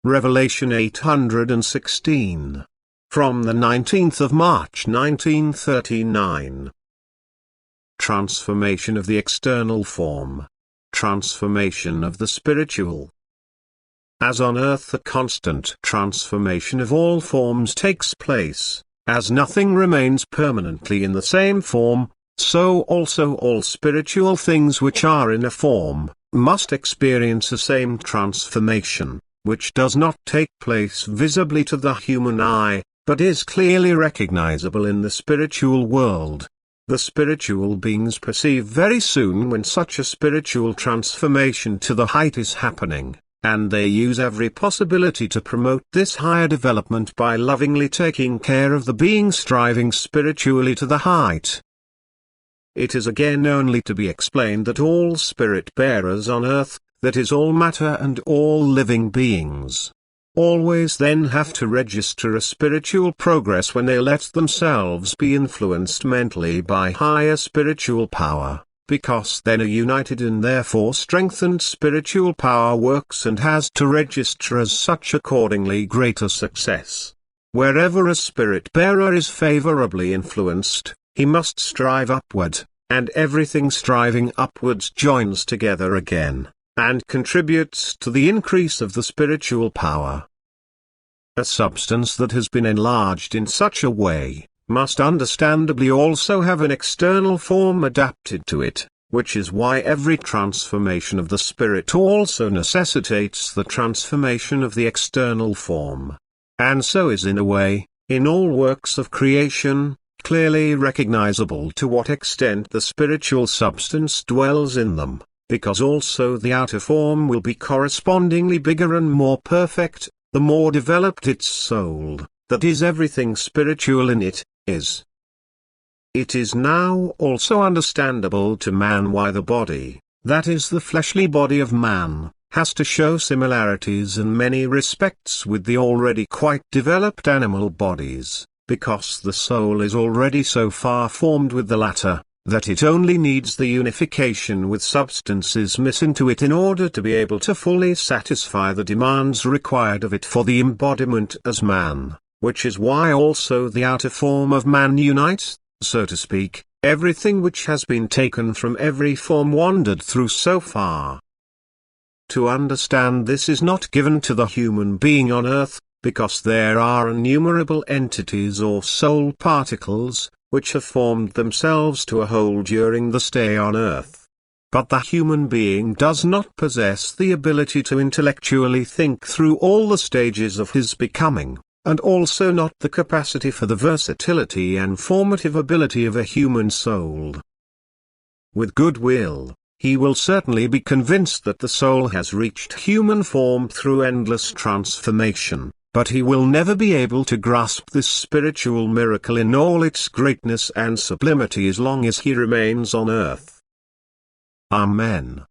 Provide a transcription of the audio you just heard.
Revelation 816. From the 19th of March 1939. Transformation of the external form. Transformation of the spiritual. As on earth a constant transformation of all forms takes place, as nothing remains permanently in the same form, so also all spiritual things which are in a form, must experience the same transformation, which does not take place visibly to the human eye, but is clearly recognizable in the spiritual world. The spiritual beings perceive very soon when such a spiritual transformation to the height is happening, and they use every possibility to promote this higher development by lovingly taking care of the being striving spiritually to the height. It is again only to be explained that all spirit-bearers on earth, that is all matter and all living beings, always then have to register a spiritual progress when they let themselves be influenced mentally by higher spiritual power, because then a united and therefore strengthened spiritual power works and has to register as such accordingly greater success. Wherever a spirit-bearer is favorably influenced, he must strive upward, and everything striving upwards joins together again, and contributes to the increase of the spiritual power. A substance that has been enlarged in such a way, must understandably also have an external form adapted to it, which is why every transformation of the spirit also necessitates the transformation of the external form. And so is in a way, in all works of creation, clearly recognizable to what extent the spiritual substance dwells in them, because also the outer form will be correspondingly bigger and more perfect, the more developed its soul, that is everything spiritual in it, is. It is now also understandable to man why the body, that is the fleshly body of man, has to show similarities in many respects with the already quite developed animal bodies, because the soul is already so far formed with the latter, that it only needs the unification with substances missing to it in order to be able to fully satisfy the demands required of it for the embodiment as man. Which is why also the outer form of man unites, so to speak, everything which has been taken from every form wandered through so far. To understand this is not given to the human being on earth, because there are innumerable entities or soul particles, which have formed themselves to a whole during the stay on earth. But the human being does not possess the ability to intellectually think through all the stages of his becoming, and also not the capacity for the versatility and formative ability of a human soul. With good will, he will certainly be convinced that the soul has reached human form through endless transformation, but he will never be able to grasp this spiritual miracle in all its greatness and sublimity as long as he remains on earth. Amen.